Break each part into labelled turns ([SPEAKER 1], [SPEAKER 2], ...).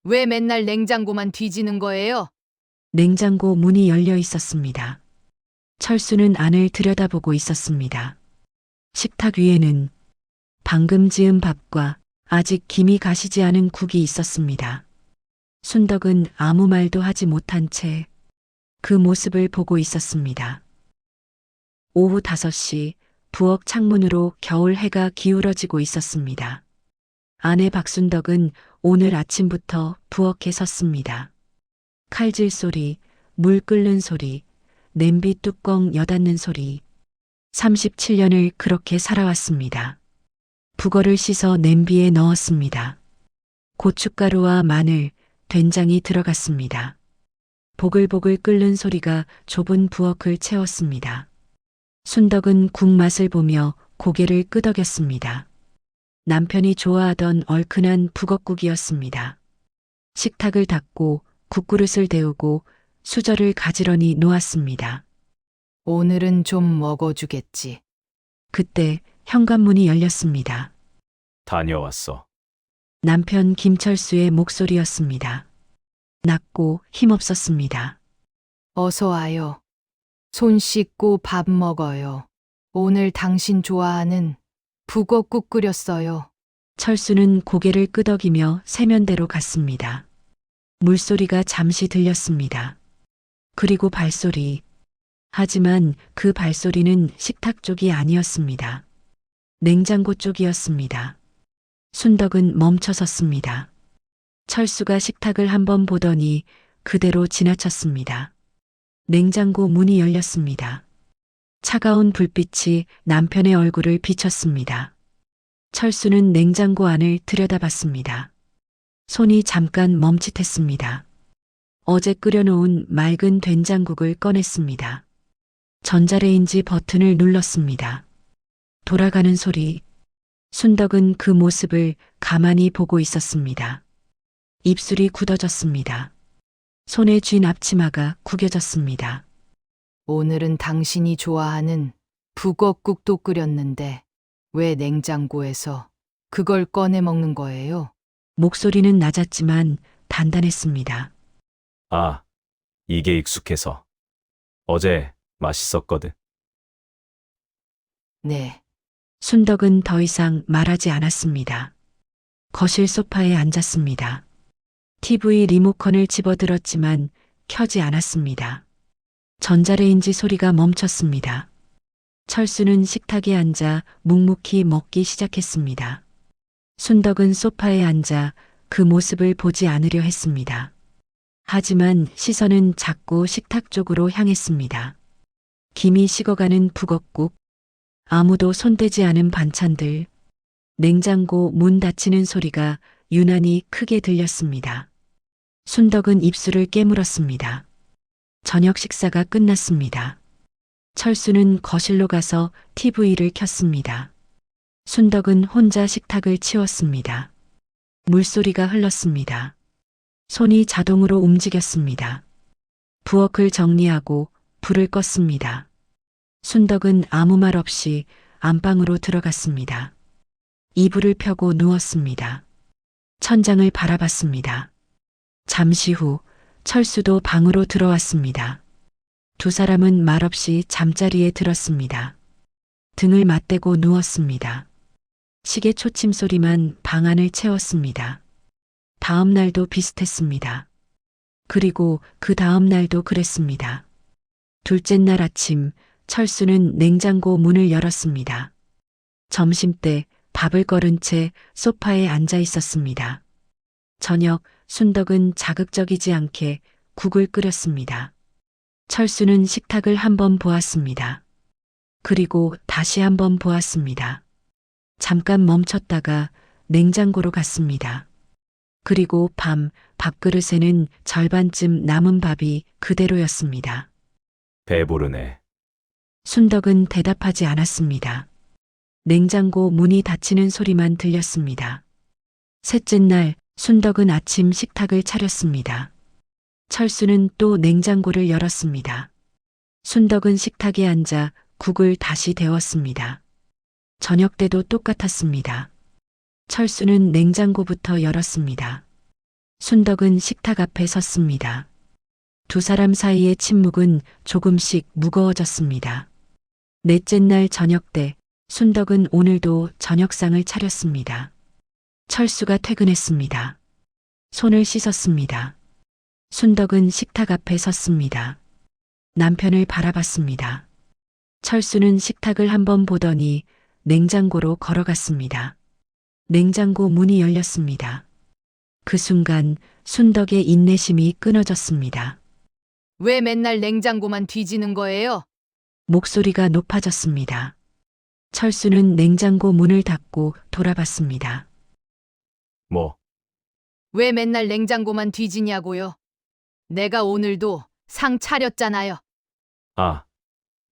[SPEAKER 1] 왜 맨날 냉장고만 뒤지는 거예요?
[SPEAKER 2] 냉장고 문이 열려 있었습니다. 철수는 안을 들여다보고 있었습니다. 식탁 위에는 방금 지은 밥과 아직 김이 가시지 않은 국이 있었습니다. 순덕은 아무 말도 하지 못한 채 그 모습을 보고 있었습니다. 오후 5시 부엌 창문으로 겨울 해가 기울어지고 있었습니다. 아내 박순덕은 오늘 아침부터 부엌에 섰습니다. 칼질 소리, 물 끓는 소리, 냄비 뚜껑 여닫는 소리. 37년을 그렇게 살아왔습니다. 북어를 씻어 냄비에 넣었습니다. 고춧가루와 마늘, 된장이 들어갔습니다. 보글보글 끓는 소리가 좁은 부엌을 채웠습니다. 순덕은 국 맛을 보며 고개를 끄덕였습니다. 남편이 좋아하던 얼큰한 북엇국이었습니다. 식탁을 닦고 국그릇을 데우고 수저를 가지런히 놓았습니다.
[SPEAKER 1] 오늘은 좀 먹어주겠지.
[SPEAKER 2] 그때 현관문이 열렸습니다.
[SPEAKER 3] 다녀왔어.
[SPEAKER 2] 남편 김철수의 목소리였습니다. 낮고 힘없었습니다.
[SPEAKER 1] 어서 와요. 손 씻고 밥 먹어요. 오늘 당신 좋아하는 북어국 끓였어요.
[SPEAKER 2] 철수는 고개를 끄덕이며 세면대로 갔습니다. 물소리가 잠시 들렸습니다. 그리고 발소리. 하지만 그 발소리는 식탁 쪽이 아니었습니다. 냉장고 쪽이었습니다. 순덕은 멈춰섰습니다. 철수가 식탁을 한번 보더니 그대로 지나쳤습니다. 냉장고 문이 열렸습니다. 차가운 불빛이 남편의 얼굴을 비쳤습니다. 철수는 냉장고 안을 들여다봤습니다. 손이 잠깐 멈칫했습니다. 어제 끓여놓은 맑은 된장국을 꺼냈습니다. 전자레인지 버튼을 눌렀습니다. 돌아가는 소리. 순덕은 그 모습을 가만히 보고 있었습니다. 입술이 굳어졌습니다. 손에 쥔 앞치마가 구겨졌습니다.
[SPEAKER 1] 오늘은 당신이 좋아하는 북어국도 끓였는데 왜 냉장고에서 그걸 꺼내 먹는 거예요?
[SPEAKER 2] 목소리는 낮았지만 단단했습니다.
[SPEAKER 3] 아, 이게 익숙해서. 어제 맛있었거든.
[SPEAKER 1] 네.
[SPEAKER 2] 순덕은 더 이상 말하지 않았습니다. 거실 소파에 앉았습니다. TV 리모컨을 집어들었지만 켜지 않았습니다. 전자레인지 소리가 멈췄습니다. 철수는 식탁에 앉아 묵묵히 먹기 시작했습니다. 순덕은 소파에 앉아 그 모습을 보지 않으려 했습니다. 하지만 시선은 자꾸 식탁 쪽으로 향했습니다. 김이 식어가는 북엇국, 아무도 손대지 않은 반찬들, 냉장고 문 닫히는 소리가 유난히 크게 들렸습니다. 순덕은 입술을 깨물었습니다. 저녁 식사가 끝났습니다. 철수는 거실로 가서 TV를 켰습니다. 순덕은 혼자 식탁을 치웠습니다. 물소리가 흘렀습니다. 손이 자동으로 움직였습니다. 부엌을 정리하고 불을 껐습니다. 순덕은 아무 말 없이 안방으로 들어갔습니다. 이불을 펴고 누웠습니다. 천장을 바라봤습니다. 잠시 후 철수도 방으로 들어왔습니다. 두 사람은 말없이 잠자리에 들었습니다. 등을 맞대고 누웠습니다. 시계 초침 소리만 방 안을 채웠습니다. 다음 날도 비슷했습니다. 그리고 그 다음 날도 그랬습니다. 둘째 날 아침 철수는 냉장고 문을 열었습니다. 점심때 밥을 거른 채 소파에 앉아 있었습니다. 저녁 순덕은 자극적이지 않게 국을 끓였습니다. 철수는 식탁을 한번 보았습니다. 그리고 다시 한번 보았습니다. 잠깐 멈췄다가 냉장고로 갔습니다. 그리고 밥그릇에는 절반쯤 남은 밥이 그대로였습니다.
[SPEAKER 3] 배부르네.
[SPEAKER 2] 순덕은 대답하지 않았습니다. 냉장고 문이 닫히는 소리만 들렸습니다. 셋째 날 순덕은 아침 식탁을 차렸습니다. 철수는 또 냉장고를 열었습니다. 순덕은 식탁에 앉아 국을 다시 데웠습니다. 저녁 때도 똑같았습니다. 철수는 냉장고부터 열었습니다. 순덕은 식탁 앞에 섰습니다. 두 사람 사이의 침묵은 조금씩 무거워졌습니다. 넷째 날 저녁 때 순덕은 오늘도 저녁상을 차렸습니다. 철수가 퇴근했습니다. 손을 씻었습니다. 순덕은 식탁 앞에 섰습니다. 남편을 바라봤습니다. 철수는 식탁을 한번 보더니 냉장고로 걸어갔습니다. 냉장고 문이 열렸습니다. 그 순간 순덕의 인내심이 끊어졌습니다.
[SPEAKER 1] 왜 맨날 냉장고만 뒤지는 거예요?
[SPEAKER 2] 목소리가 높아졌습니다. 철수는 냉장고 문을 닫고 돌아봤습니다.
[SPEAKER 3] 뭐,
[SPEAKER 1] 왜 맨날 냉장고만 뒤지냐고요? 내가 오늘도 상 차렸잖아요.
[SPEAKER 3] 아,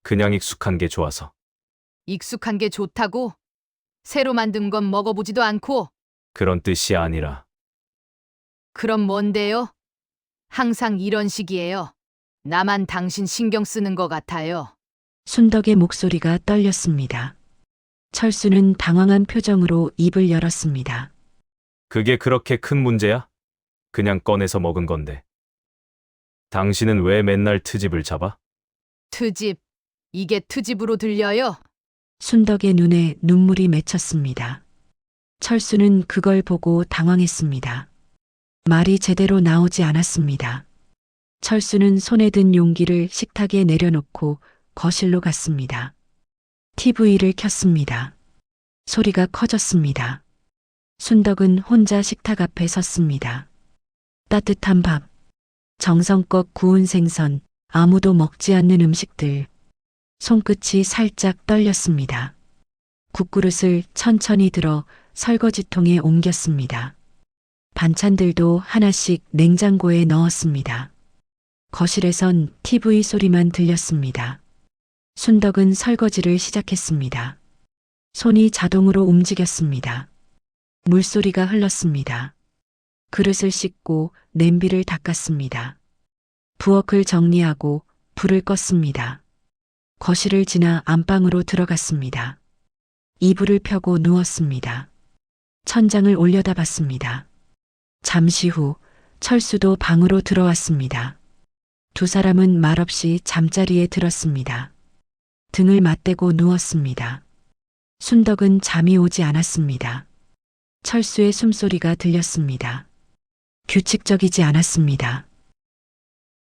[SPEAKER 3] 그냥 익숙한 게 좋아서.
[SPEAKER 1] 익숙한 게 좋다고? 새로 만든 건 먹어보지도 않고.
[SPEAKER 3] 그런 뜻이 아니라.
[SPEAKER 1] 그럼 뭔데요? 항상 이런 식이에요. 나만 당신 신경 쓰는 것 같아요.
[SPEAKER 2] 순덕의 목소리가 떨렸습니다. 철수는 당황한 표정으로 입을 열었습니다.
[SPEAKER 3] 그게 그렇게 큰 문제야? 그냥 꺼내서 먹은 건데. 당신은 왜 맨날 트집을 잡아?
[SPEAKER 1] 트집. 이게 트집으로 들려요?
[SPEAKER 2] 순덕의 눈에 눈물이 맺혔습니다. 철수는 그걸 보고 당황했습니다. 말이 제대로 나오지 않았습니다. 철수는 손에 든 용기를 식탁에 내려놓고 거실로 갔습니다. TV를 켰습니다. 소리가 커졌습니다. 순덕은 혼자 식탁 앞에 섰습니다. 따뜻한 밥, 정성껏 구운 생선, 아무도 먹지 않는 음식들. 손끝이 살짝 떨렸습니다. 국그릇을 천천히 들어 설거지통에 옮겼습니다. 반찬들도 하나씩 냉장고에 넣었습니다. 거실에선 TV 소리만 들렸습니다. 순덕은 설거지를 시작했습니다. 손이 자동으로 움직였습니다. 물소리가 흘렀습니다. 그릇을 씻고 냄비를 닦았습니다. 부엌을 정리하고 불을 껐습니다. 거실을 지나 안방으로 들어갔습니다. 이불을 펴고 누웠습니다. 천장을 올려다봤습니다. 잠시 후 철수도 방으로 들어왔습니다. 두 사람은 말없이 잠자리에 들었습니다. 등을 맞대고 누웠습니다. 순덕은 잠이 오지 않았습니다. 철수의 숨소리가 들렸습니다. 규칙적이지 않았습니다.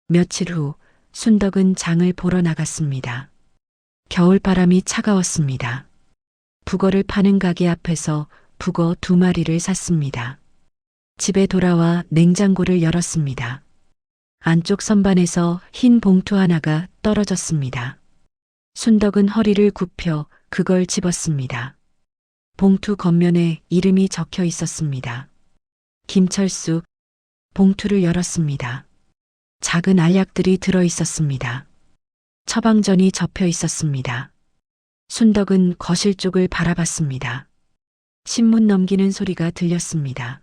[SPEAKER 2] 며칠 후 순덕은 장을 보러 나갔습니다. 겨울바람이 차가웠습니다. 북어를 파는 가게 앞에서 북어 2마리를 샀습니다. 집에 돌아와 냉장고를 열었습니다. 안쪽 선반에서 흰 봉투 하나가 떨어졌습니다. 순덕은 허리를 굽혀 그걸 집었습니다. 봉투 겉면에 이름이 적혀 있었습니다. 김철수. 봉투를 열었습니다. 작은 알약들이 들어 있었습니다. 처방전이 접혀 있었습니다. 순덕은 거실 쪽을 바라봤습니다. 신문 넘기는 소리가 들렸습니다.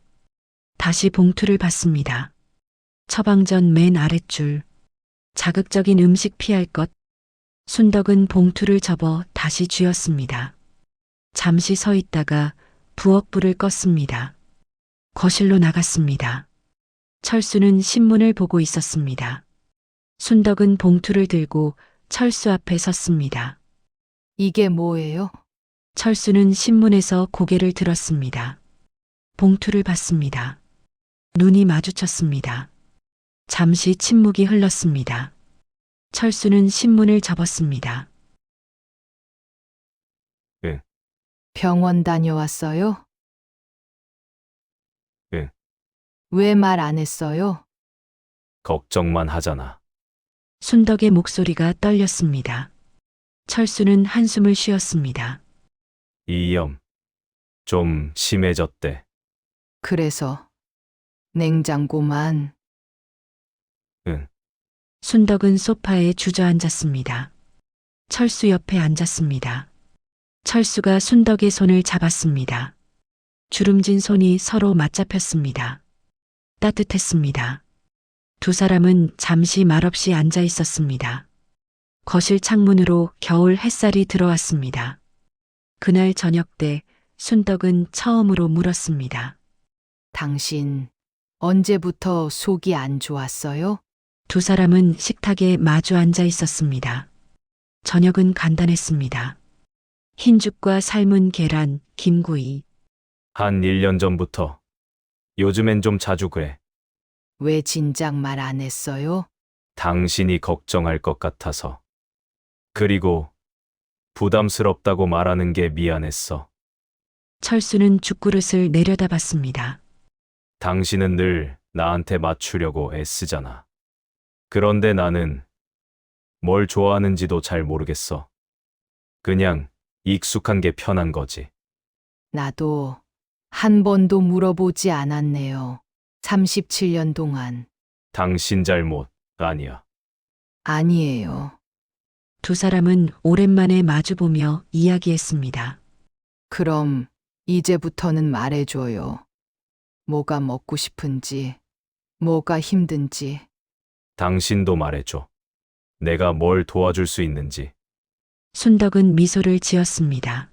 [SPEAKER 2] 다시 봉투를 봤습니다. 처방전 맨 아랫줄. 자극적인 음식 피할 것. 순덕은 봉투를 접어 다시 쥐었습니다. 잠시 서 있다가 부엌 불을 껐습니다. 거실로 나갔습니다. 철수는 신문을 보고 있었습니다. 순덕은 봉투를 들고 철수 앞에 섰습니다.
[SPEAKER 1] 이게 뭐예요?
[SPEAKER 2] 철수는 신문에서 고개를 들었습니다. 봉투를 봤습니다. 눈이 마주쳤습니다. 잠시 침묵이 흘렀습니다. 철수는 신문을 접었습니다.
[SPEAKER 1] 병원 다녀왔어요?
[SPEAKER 3] 응.
[SPEAKER 1] 왜 말 안 했어요?
[SPEAKER 3] 걱정만 하잖아.
[SPEAKER 2] 순덕의 목소리가 떨렸습니다. 철수는 한숨을 쉬었습니다.
[SPEAKER 3] 이염. 좀 심해졌대.
[SPEAKER 1] 그래서 냉장고만.
[SPEAKER 3] 응.
[SPEAKER 2] 순덕은 소파에 주저앉았습니다. 철수 옆에 앉았습니다. 철수가 순덕의 손을 잡았습니다. 주름진 손이 서로 맞잡혔습니다. 따뜻했습니다. 두 사람은 잠시 말없이 앉아 있었습니다. 거실 창문으로 겨울 햇살이 들어왔습니다. 그날 저녁 때 순덕은 처음으로 물었습니다.
[SPEAKER 1] 당신 언제부터 속이 안 좋았어요?
[SPEAKER 2] 두 사람은 식탁에 마주 앉아 있었습니다. 저녁은 간단했습니다. 흰죽과 삶은 계란, 김구이.
[SPEAKER 3] 한 1년 전부터. 요즘엔 좀 자주 그래.
[SPEAKER 1] 왜 진작 말 안 했어요?
[SPEAKER 3] 당신이 걱정할 것 같아서. 그리고 부담스럽다고 말하는 게 미안했어.
[SPEAKER 2] 철수는 죽그릇을 내려다봤습니다.
[SPEAKER 3] 당신은 늘 나한테 맞추려고 애쓰잖아. 그런데 나는 뭘 좋아하는지도 잘 모르겠어. 그냥 익숙한 게 편한 거지.
[SPEAKER 1] 나도 한 번도 물어보지 않았네요. 37년 동안.
[SPEAKER 3] 당신 잘못 아니야.
[SPEAKER 1] 아니에요.
[SPEAKER 2] 두 사람은 오랜만에 마주보며 이야기했습니다.
[SPEAKER 1] 그럼 이제부터는 말해줘요. 뭐가 먹고 싶은지, 뭐가 힘든지.
[SPEAKER 3] 당신도 말해줘. 내가 뭘 도와줄 수 있는지.
[SPEAKER 2] 순덕은 미소를 지었습니다.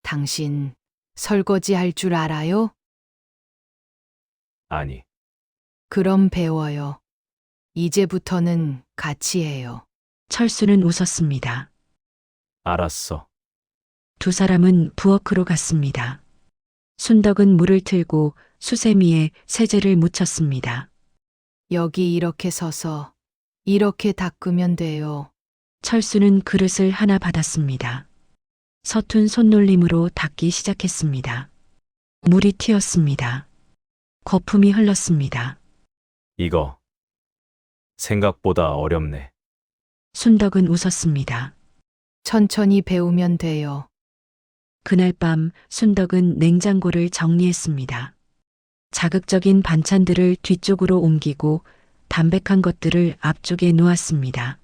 [SPEAKER 1] 당신 설거지 할 줄 알아요?
[SPEAKER 3] 아니,
[SPEAKER 1] 그럼 배워요. 이제부터는 같이 해요.
[SPEAKER 2] 철수는 웃었습니다.
[SPEAKER 3] 알았어.
[SPEAKER 2] 두 사람은 부엌으로 갔습니다. 순덕은 물을 틀고 수세미에 세제를 묻혔습니다.
[SPEAKER 1] 여기 이렇게 서서 이렇게 닦으면 돼요.
[SPEAKER 2] 철수는 그릇을 하나 받았습니다. 서툰 손놀림으로 닦기 시작했습니다. 물이 튀었습니다. 거품이 흘렀습니다.
[SPEAKER 3] 이거 생각보다 어렵네.
[SPEAKER 2] 순덕은 웃었습니다.
[SPEAKER 1] 천천히 배우면 돼요.
[SPEAKER 2] 그날 밤 순덕은 냉장고를 정리했습니다. 자극적인 반찬들을 뒤쪽으로 옮기고 담백한 것들을 앞쪽에 놓았습니다.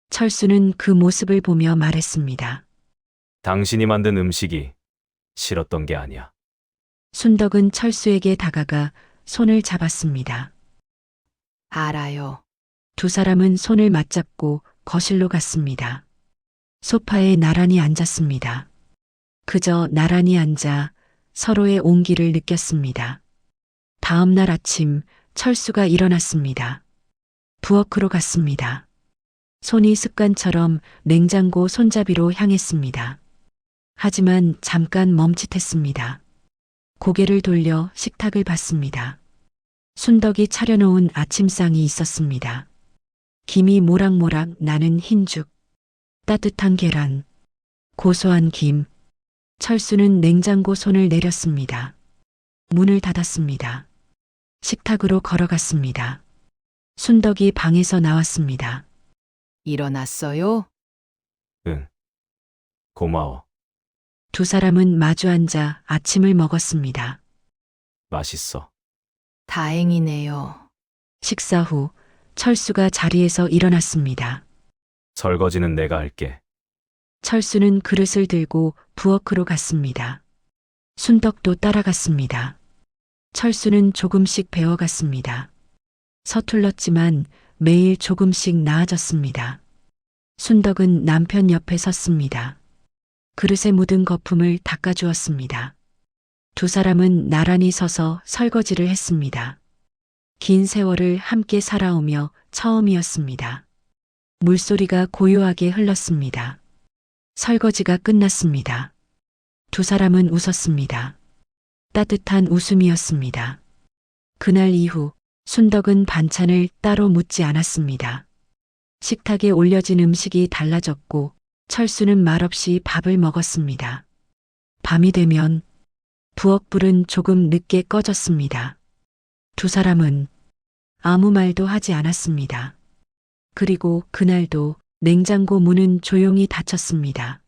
[SPEAKER 2] 철수는 그 모습을 보며 말했습니다.
[SPEAKER 3] 당신이 만든 음식이 싫었던 게 아니야.
[SPEAKER 2] 순덕은 철수에게 다가가 손을 잡았습니다.
[SPEAKER 1] 알아요.
[SPEAKER 2] 두 사람은 손을 맞잡고 거실로 갔습니다. 소파에 나란히 앉았습니다. 그저 나란히 앉아 서로의 온기를 느꼈습니다. 다음 날 아침 철수가 일어났습니다. 부엌으로 갔습니다. 손이 습관처럼 냉장고 손잡이로 향했습니다. 하지만 잠깐 멈칫했습니다. 고개를 돌려 식탁을 봤습니다. 순덕이 차려놓은 아침상이 있었습니다. 김이 모락모락 나는 흰죽, 따뜻한 계란, 고소한 김. 철수는 냉장고 손을 내렸습니다. 문을 닫았습니다. 식탁으로 걸어갔습니다. 순덕이 방에서 나왔습니다.
[SPEAKER 1] 일어났어요?
[SPEAKER 3] 응. 고마워.
[SPEAKER 2] 두 사람은 마주 앉아 아침을 먹었습니다.
[SPEAKER 3] 맛있어.
[SPEAKER 1] 다행이네요.
[SPEAKER 2] 식사 후 철수가 자리에서 일어났습니다.
[SPEAKER 3] 설거지는 내가 할게.
[SPEAKER 2] 철수는 그릇을 들고 부엌으로 갔습니다. 순덕도 따라갔습니다. 철수는 조금씩 배워갔습니다. 서툴렀지만 매일 조금씩 나아졌습니다. 순덕은 남편 옆에 섰습니다. 그릇에 묻은 거품을 닦아주었습니다. 두 사람은 나란히 서서 설거지를 했습니다. 긴 세월을 함께 살아오며 처음이었습니다. 물소리가 고요하게 흘렀습니다. 설거지가 끝났습니다. 두 사람은 웃었습니다. 따뜻한 웃음이었습니다. 그날 이후 순덕은 반찬을 따로 묻지 않았습니다. 식탁에 올려진 음식이 달라졌고 철수는 말없이 밥을 먹었습니다. 밤이 되면 부엌불은 조금 늦게 꺼졌습니다. 두 사람은 아무 말도 하지 않았습니다. 그리고 그날도 냉장고 문은 조용히 닫혔습니다.